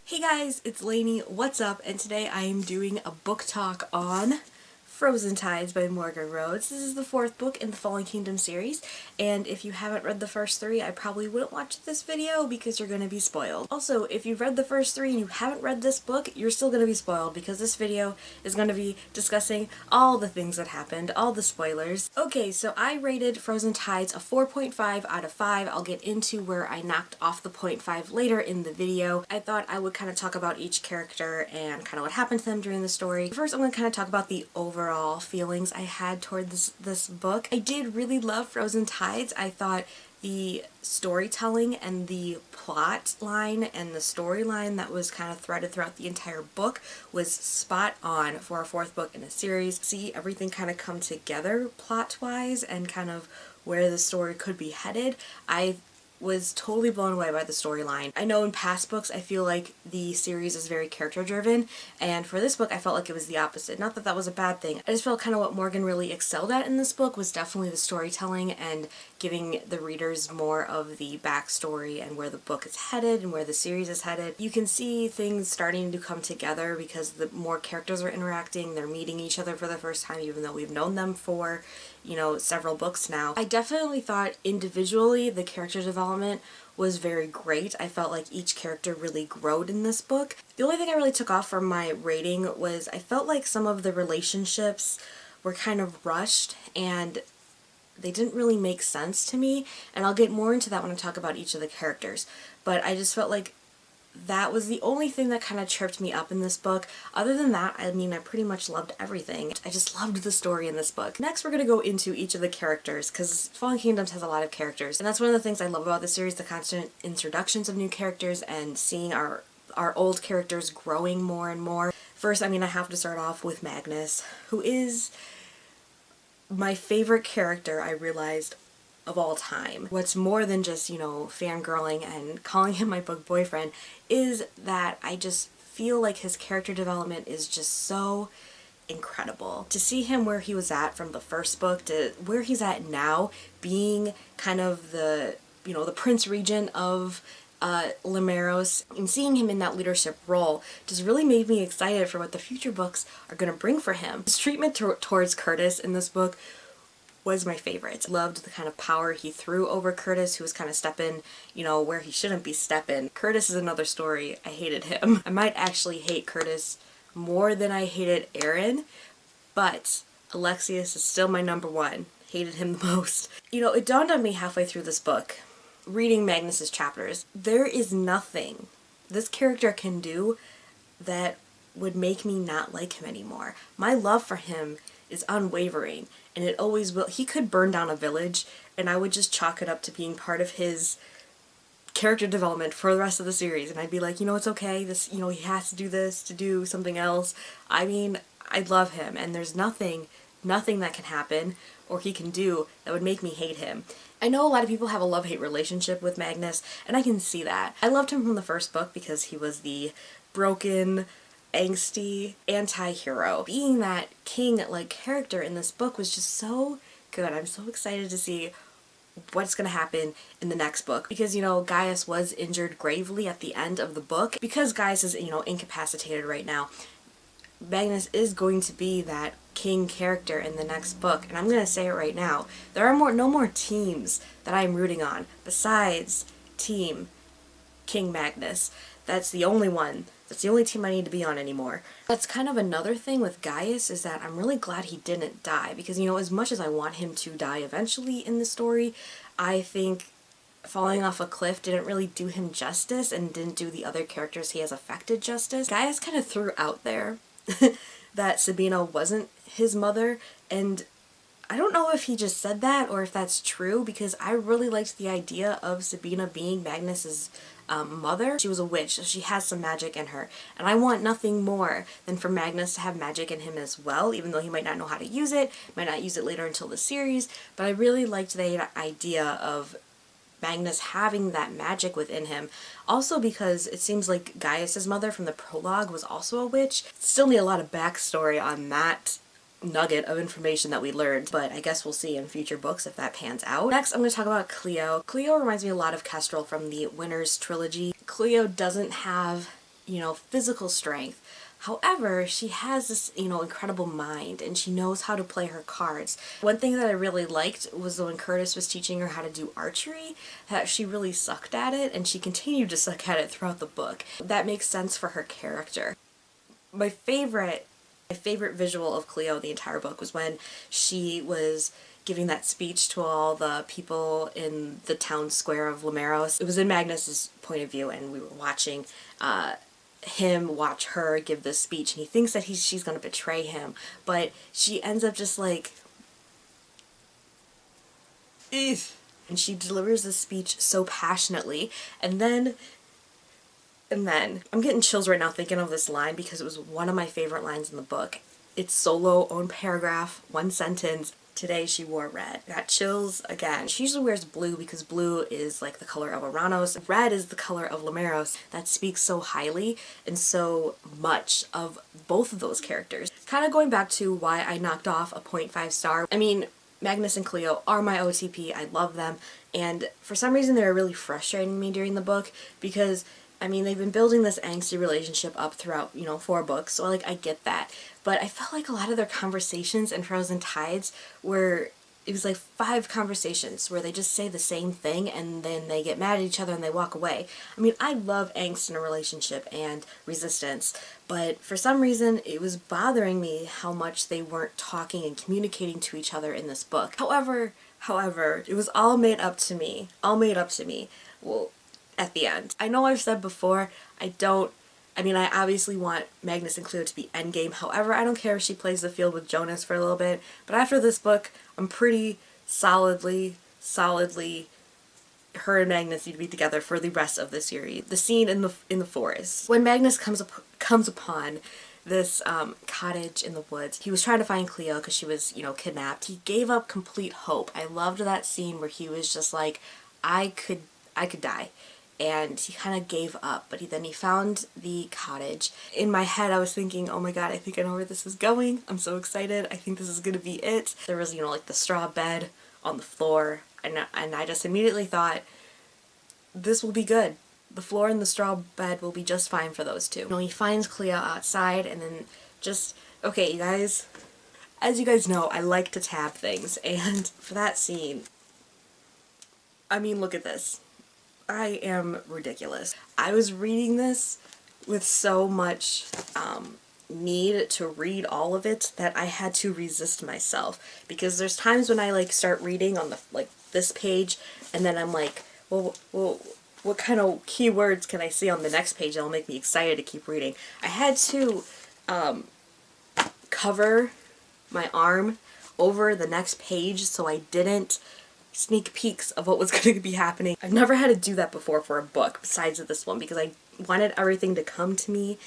Hey guys, it's Lainey, what's up? And today I am doing a book talk on Frozen Tides by Rhodes. This is the fourth book in the Fallen Kingdom series, and if you haven't read the first three, I probably wouldn't watch this video because you're going to be spoiled. Also, if you've read the first three and you haven't read this book, you're still going to be spoiled because this video is going to be discussing all the things that happened, all the spoilers. Okay, so I rated Frozen Tides a 4.5 out of 5. I'll get into where I knocked off the 0.5 later in the video. I thought I would kind of talk about each character and kind of what happened to them during the story. First, I'm going to kind of talk about the overall feelings I had toward this book. I did really love Frozen Tides. I thought the storytelling and the plot line and the storyline that was kind of threaded throughout the entire book was spot on for a fourth book in a series. See everything kind of come together plot-wise and kind of where the story could be headed. I was totally blown away by the storyline. I know in past books I feel like the series is very character driven, and for this book I felt like it was the opposite. Not that that was a bad thing. I just felt kind of what Morgan really excelled at in this book was definitely the storytelling and giving the readers more of the backstory and where the book is headed and where the series is headed. You can see things starting to come together because the more characters are interacting, they're meeting each other for the first time even though we've known them for, you know, several books now. I definitely thought individually the character development was very great. I felt like each character really growed in this book. The only thing I really took off from my rating was I felt like some of the relationships were kind of rushed and they didn't really make sense to me, and I'll get more into that when I talk about each of the characters. But I just felt like that was the only thing that kind of tripped me up in this book. Other than that, I mean, I pretty much loved everything. I just loved the story in this book. Next, we're going to go into each of the characters, because Fallen Kingdoms has a lot of characters, and that's one of the things I love about the series, the constant introductions of new characters and seeing our old characters growing more and more. First, I mean, I have to start off with Magnus, who is my favorite character, I realized, of all time. What's more than just, you know, fangirling and calling him my book boyfriend is that I just feel like his character development is just so incredible. To see him where he was at from the first book to where he's at now, being kind of the, you know, the Prince Regent of Limeros, and seeing him in that leadership role just really made me excited for what the future books are going to bring for him. His treatment towards Curtis in this book was my favorite. Loved the kind of power he threw over Curtis, who was kind of stepping, you know, where he shouldn't be stepping. Curtis is another story. I hated him. I might actually hate Curtis more than I hated Aaron, but Alexius is still my number one. Hated him the most. You know, it dawned on me halfway through this book, reading Magnus's chapters, there is nothing this character can do that would make me not like him anymore. My love for him is unwavering, and it always will. He could burn down a village, and I would just chalk it up to being part of his character development for the rest of the series, and I'd be like, you know, it's okay, this, you know, he has to do this to do something else. I mean, I love him, and there's nothing that can happen or he can do that would make me hate him. I know a lot of people have a love-hate relationship with Magnus, and I can see that. I loved him from the first book because he was the broken, angsty anti-hero. Being that king-like character in this book was just so good. I'm so excited to see what's going to happen in the next book, because, you know, Gaius was injured gravely at the end of the book. Because Gaius is, you know, incapacitated right now, Magnus is going to be that king character in the next book, and I'm going to say it right now. There are no more teams that I'm rooting on besides Team King Magnus. That's the only one. That's the only team I need to be on anymore. That's kind of another thing with Gaius, is that I'm really glad he didn't die, because, you know, as much as I want him to die eventually in the story, I think falling off a cliff didn't really do him justice and didn't do the other characters he has affected justice. Gaius kind of threw out there that Sabina wasn't his mother, and I don't know if he just said that or if that's true, because I really liked the idea of Sabina being Magnus's mother. She was a witch, so she has some magic in her, and I want nothing more than for Magnus to have magic in him as well, even though he might not know how to use it, might not use it later until the series, but I really liked the idea of Magnus having that magic within him. Also because it seems like Gaius's mother from the prologue was also a witch. Still need a lot of backstory on that nugget of information that we learned, but I guess we'll see in future books if that pans out. Next, I'm going to talk about Cleo. Cleo reminds me a lot of Kestrel from the Winners trilogy. Cleo doesn't have physical strength. However, she has this, incredible mind, and she knows how to play her cards. One thing that I really liked was when Curtis was teaching her how to do archery, that she really sucked at it, and she continued to suck at it throughout the book. That makes sense for her character. My favorite visual of Cleo in the entire book was when she was giving that speech to all the people in the town square of Lumeros. It was in Magnus's point of view, and we were watching him watch her give this speech, and he thinks that she's gonna betray him, but she ends up just like, Eef. And she delivers this speech so passionately, and then I'm getting chills right now thinking of this line because it was one of my favorite lines in the book. It's solo, own paragraph, one sentence. Today she wore red. Got chills again. She usually wears blue because blue is like the color of Oranos. Red is the color of Lumeros. That speaks so highly and so much of both of those characters. Kind of going back to why I knocked off a 0.5 star. I mean, Magnus and Cleo are my OTP. I love them. And for some reason they were really frustrating me during the book because they've been building this angsty relationship up throughout, 4 books, so I get that. But I felt like a lot of their conversations in Frozen Tides it was like 5 conversations where they just say the same thing and then they get mad at each other and they walk away. I love angst in a relationship and resistance, but for some reason it was bothering me how much they weren't talking and communicating to each other in this book. However, it was all made up to me. Well, at the end. I know I've said before, I obviously want Magnus and Cleo to be endgame. However, I don't care if she plays the field with Jonas for a little bit. But after this book, I'm pretty solidly, her and Magnus need to be together for the rest of the series. The scene in the forest. When Magnus comes upon this cottage in the woods, he was trying to find Cleo because she was, kidnapped. He gave up complete hope. I loved that scene where he was just like, I could die. And he kind of gave up, but then he found the cottage. In my head, I was thinking, oh my god, I think I know where this is going. I'm so excited. I think this is gonna be it. There was, like the straw bed on the floor, and I just immediately thought, this will be good. The floor and the straw bed will be just fine for those two. He finds Cleo outside, and then okay, you guys, as you guys know, I like to tab things, and for that scene, look at this. I am ridiculous. I was reading this with so much need to read all of it that I had to resist myself, because there's times when I start reading on the this page and then I'm like, well, what kind of keywords can I see on the next page that'll make me excited to keep reading? I had to cover my arm over the next page so I didn't sneak peeks of what was going to be happening. I've never had to do that before for a book besides this one because I wanted everything to come to me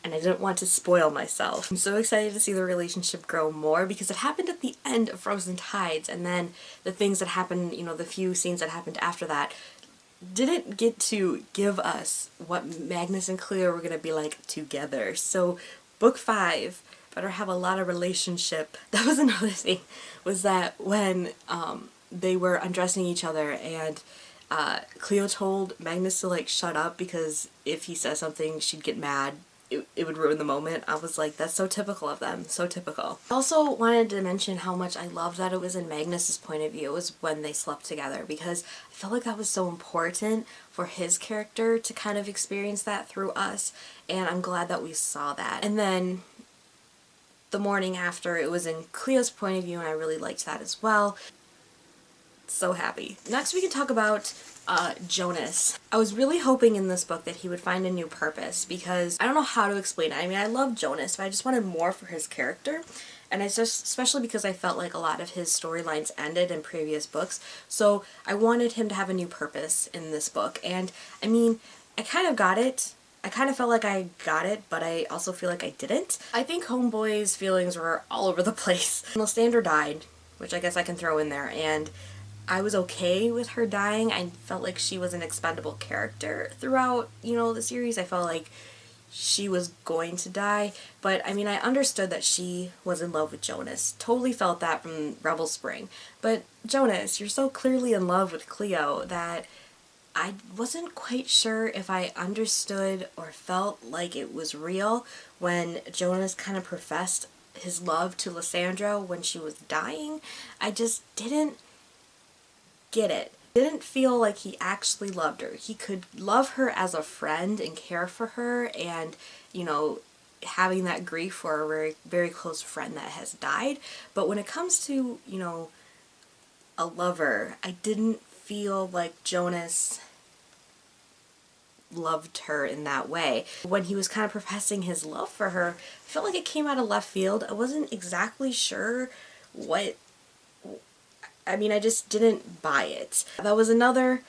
and I didn't want to spoil myself. I'm so excited to see the relationship grow more because it happened at the end of Frozen Tides, and then the things that happened, the few scenes that happened after that didn't get to give us what Magnus and Cleo were going to be like together. So book 5 better have a lot of relationship. That was another thing, was that when they were undressing each other and Cleo told Magnus to shut up because if he says something she'd get mad. It would ruin the moment. I was like, that's so typical of them. So typical. I also wanted to mention how much I love that it was in Magnus's point of view. It was when they slept together, because I felt like that was so important for his character to kind of experience that through us, and I'm glad that we saw that. And then the morning after, it was in Cleo's point of view, and I really liked that as well. So happy. Next we can talk about Jonas. I was really hoping in this book that he would find a new purpose, because I don't know how to explain it. I love Jonas, but I just wanted more for his character, and especially because I felt like a lot of his storylines ended in previous books, so I wanted him to have a new purpose in this book. And I kind of got it. I kind of felt like I got it, but I also feel like I didn't. I think Homeboy's feelings were all over the place. Lysander died, which I guess I can throw in there, and I was okay with her dying. I felt like she was an expendable character throughout, the series. I felt like she was going to die, but I understood that she was in love with Jonas. Totally felt that from Rebel Spring. But Jonas, you're so clearly in love with Cleo that I wasn't quite sure if I understood or felt like it was real when Jonas kind of professed his love to Lysandra when she was dying. I just didn't get it. Didn't feel like he actually loved her. He could love her as a friend and care for her and, you know, having that grief for a very, very close friend that has died. But when it comes to, you know, a lover, I didn't feel like Jonas loved her in that way. When he was kind of professing his love for her, I felt like it came out of left field. I wasn't exactly sure what, I mean, I just didn't buy it. That was another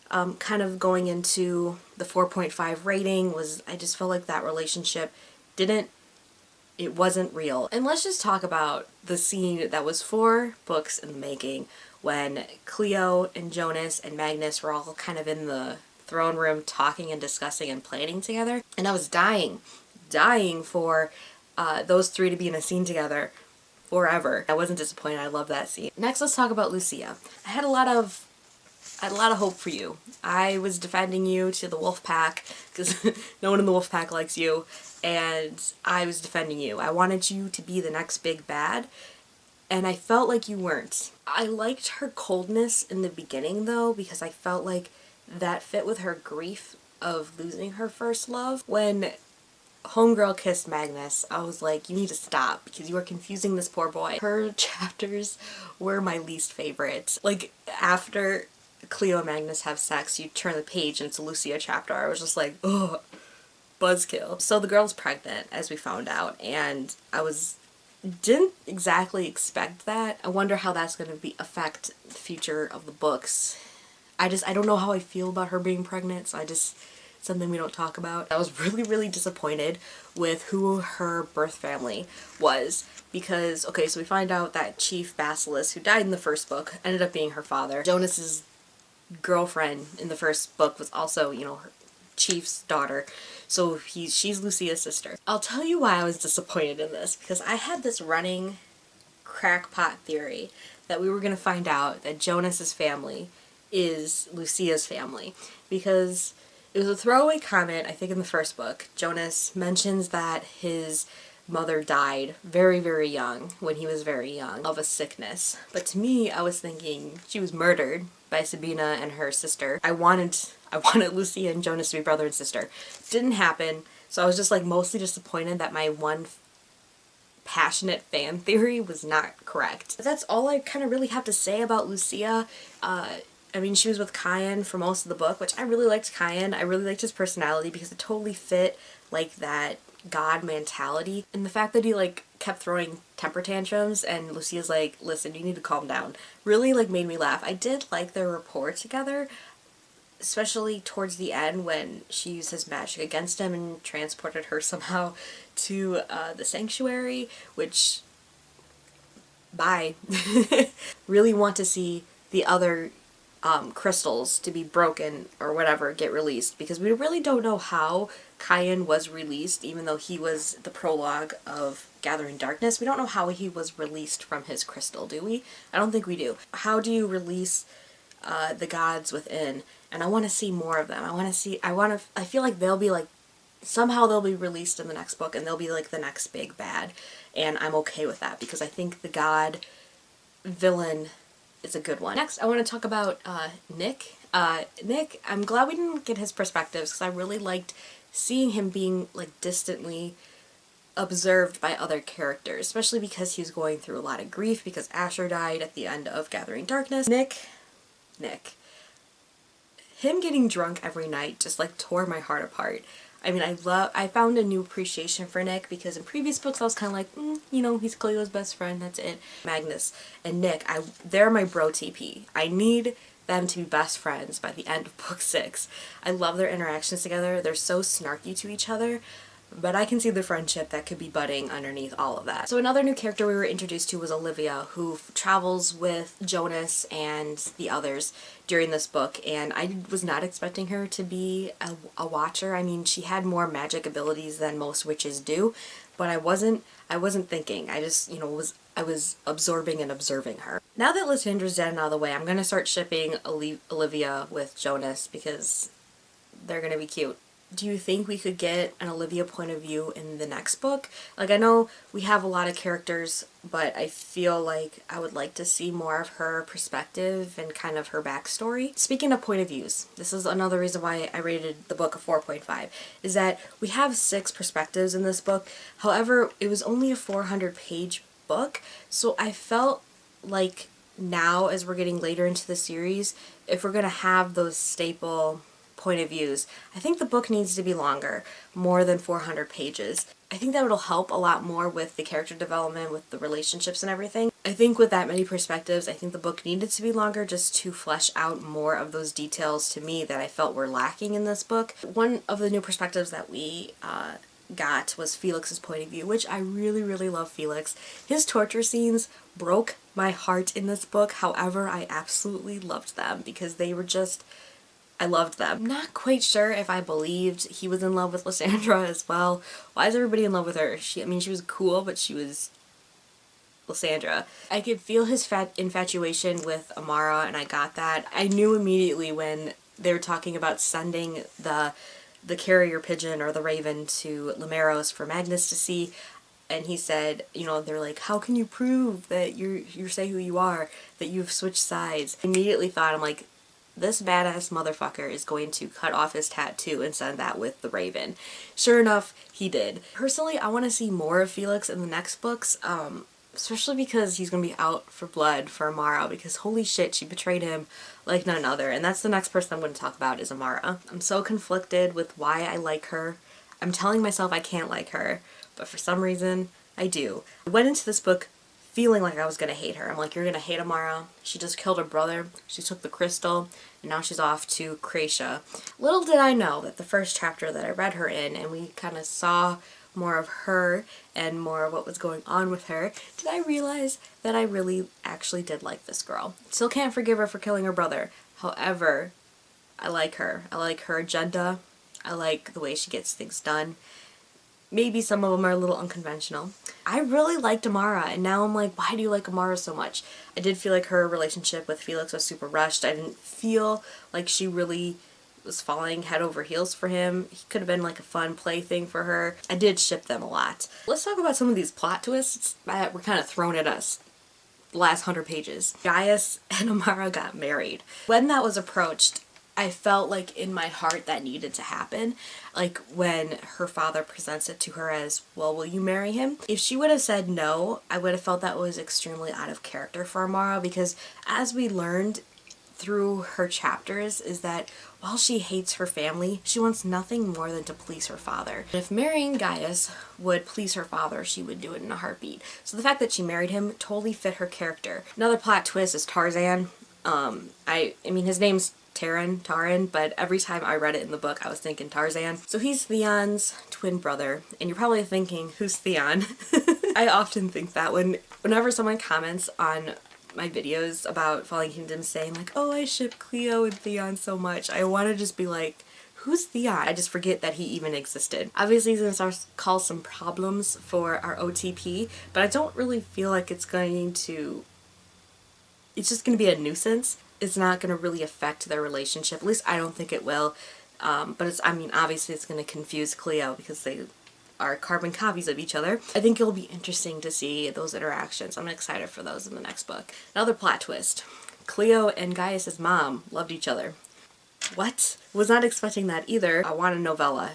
kind of going into the 4.5 rating was I just felt like that relationship it wasn't real. And let's just talk about the scene that was 4 books in the making when Cleo and Jonas and Magnus were all kind of in the throne room talking and discussing and planning together. And I was dying for those 3 to be in a scene together forever. I wasn't disappointed. I love that scene. Next, let's talk about Lucia. I had a lot of hope for you. I was defending you to the wolf pack because no one in the wolf pack likes you, and I was defending you. I wanted you to be the next big bad, and I felt like you weren't. I liked her coldness in the beginning though, because I felt like that fit with her grief of losing her first love. When homegirl kissed Magnus, I was like, you need to stop because you are confusing this poor boy. Her chapters were my least favorite. Like, after Cleo and Magnus have sex, you turn the page and it's a Lucia chapter. I was just like, ugh, buzzkill. So the girl's pregnant, as we found out, and didn't exactly expect that. I wonder how that's going to affect the future of the books. I don't know how I feel about her being pregnant, so something we don't talk about. I was really, really disappointed with who her birth family was because, okay, so we find out that Chief Basilisk, who died in the first book, ended up being her father. Jonas's girlfriend in the first book was also, you know, her Chief's daughter, so she's Lucia's sister. I'll tell you why I was disappointed in this, because I had this running crackpot theory that we were going to find out that Jonas's family is Lucia's family, because it was a throwaway comment, I think in the first book. Jonas mentions that his mother died very, very young, when he was very young, of a sickness. But to me, I was thinking she was murdered by Sabina and her sister. I wanted Lucia and Jonas to be brother and sister. Didn't happen, so I was just like mostly disappointed that my one passionate fan theory was not correct. But that's all I kind of really have to say about Lucia. I mean, she was with Kyan for most of the book, which I really liked Kyan. I really liked his personality because it totally fit, like, that god mentality. And the fact that he, like, kept throwing temper tantrums and Lucia's like, listen, you need to calm down, really, like, made me laugh. I did like their rapport together, especially towards the end when she used his magic against him and transported her somehow to the sanctuary, which, bye. Really want to see the other crystals to be broken or whatever get released, because we really don't know how Kyan was released, even though he was the prologue of Gathering Darkness. We don't know how he was released from his crystal, do we? I don't think we do. How do you release the gods within? And I want to see more of them. I feel like they'll be like, somehow they'll be released in the next book and they'll be like the next big bad, and I'm okay with that because I think the god villain is a good one. Next, I want to talk about Nick. Nick, I'm glad we didn't get his perspectives because I really liked seeing him being, like, distantly observed by other characters, especially because he was going through a lot of grief because Asher died at the end of Gathering Darkness. Nick. Him getting drunk every night just, like, tore my heart apart. I mean, I found a new appreciation for Nick because in previous books I was kind of like, you know, he's Cleo's best friend, that's it. Magnus and Nick, they're my bro TP. I need them to be best friends by the end of book 6. I love their interactions together. They're so snarky to each other, but I can see the friendship that could be budding underneath all of that. So another new character we were introduced to was Olivia, who travels with Jonas and the others during this book, and I was not expecting her to be a watcher. I mean, she had more magic abilities than most witches do, but I wasn't thinking. I just, I was absorbing and observing her. Now that Lysandra's dead and out of the way, I'm gonna start shipping Olivia with Jonas because they're gonna be cute. Do you think we could get an Olivia point of view in the next book? Like, I know we have a lot of characters, but I feel like I would like to see more of her perspective and kind of her backstory. Speaking of point of views, this is another reason why I rated the book a 4.5, is that we have 6 perspectives in this book. However, it was only a 400-page book, so I felt like now, as we're getting later into the series, if we're gonna have those staple point of views, I think the book needs to be longer, more than 400 pages. I think that it'll help a lot more with the character development, with the relationships and everything. I think with that many perspectives, I think the book needed to be longer just to flesh out more of those details to me that I felt were lacking in this book. One of the new perspectives that we got was Felix's point of view, which I really, really love Felix. His torture scenes broke my heart in this book. However, I absolutely loved them because they were just, I loved them. I'm not quite sure if I believed he was in love with Lysandra as well. Why is everybody in love with her? I mean, she was cool, but she was Lysandra. I could feel his infatuation with Amara, and I got that. I knew immediately when they were talking about sending the carrier pigeon or the raven to Limeros for Magnus to see, and he said, they're like, how can you prove that you say who you are, that you've switched sides? I immediately thought, I'm like, this badass motherfucker is going to cut off his tattoo and send that with the raven. Sure enough, he did. Personally, I want to see more of Felix in the next books, especially because he's going to be out for blood for Amara, because holy shit, she betrayed him like none other, and that's the next person I'm going to talk about is Amara. I'm so conflicted with why I like her. I'm telling myself I can't like her, but for some reason, I do. I went into this book feeling like I was going to hate her. I'm like, you're going to hate Amara. She just killed her brother. She took the crystal, and now she's off to Croatia. Little did I know that the first chapter that I read her in, and we kind of saw more of her and more of what was going on with her, did I realize that I really actually did like this girl. Still can't forgive her for killing her brother. However, I like her. I like her agenda. I like the way she gets things done. Maybe some of them are a little unconventional. I really liked Amara, and now I'm like, why do you like Amara so much? I did feel like her relationship with Felix was super rushed. I didn't feel like she really was falling head over heels for him. He could have been like a fun plaything for her. I did ship them a lot. Let's talk about some of these plot twists that were kind of thrown at us the last 100 pages. Gaius and Amara got married. When that was approached, I felt like in my heart that needed to happen. Like when her father presents it to her as, well, will you marry him? If she would have said no, I would have felt that was extremely out of character for Amara, because as we learned through her chapters is that while she hates her family, she wants nothing more than to please her father. If marrying Gaius would please her father, she would do it in a heartbeat. So the fact that she married him totally fit her character. Another plot twist is Tarzan. I mean his name's Taran, but every time I read it in the book, I was thinking Tarzan. So he's Theon's twin brother, and you're probably thinking, who's Theon? I often think that whenever someone comments on my videos about Falling Kingdom saying like, oh, I ship Cleo and Theon so much, I want to just be like, who's Theon? I just forget that he even existed. Obviously he's going to cause some problems for our OTP, but I don't really feel like it's just going to be a nuisance. It's not going to really affect their relationship. At least I don't think it will. But obviously it's going to confuse Cleo because they are carbon copies of each other. I think it'll be interesting to see those interactions. I'm excited for those in the next book. Another plot twist. Cleo and Gaius' mom loved each other. What? Was not expecting that either. I want a novella.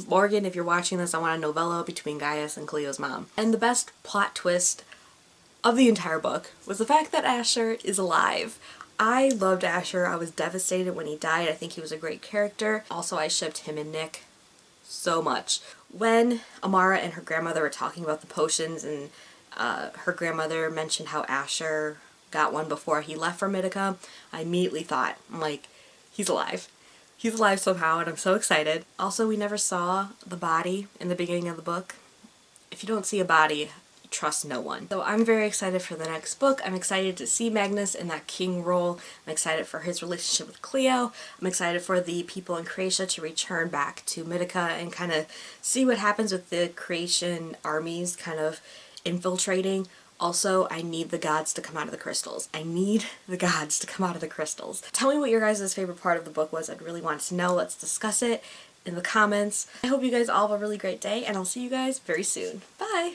Morgan, if you're watching this, I want a novella between Gaius and Cleo's mom. And the best plot twist of the entire book was the fact that Asher is alive. I loved Asher. I was devastated when he died. I think he was a great character. Also, I shipped him and Nick so much. When Amara and her grandmother were talking about the potions and her grandmother mentioned how Asher got one before he left for Mitica, I immediately thought, I'm like, he's alive. He's alive somehow, and I'm so excited. Also, we never saw the body in the beginning of the book. If you don't see a body, trust no one. So I'm very excited for the next book. I'm excited to see Magnus in that king role. I'm excited for his relationship with Cleo. I'm excited for the people in Croatia to return back to Mythica and kind of see what happens with the Croatian armies kind of infiltrating. Also, I need the gods to come out of the crystals. I need the gods to come out of the crystals. Tell me what your guys' favorite part of the book was. I'd really want to know. Let's discuss it in the comments. I hope you guys all have a really great day, and I'll see you guys very soon. Bye!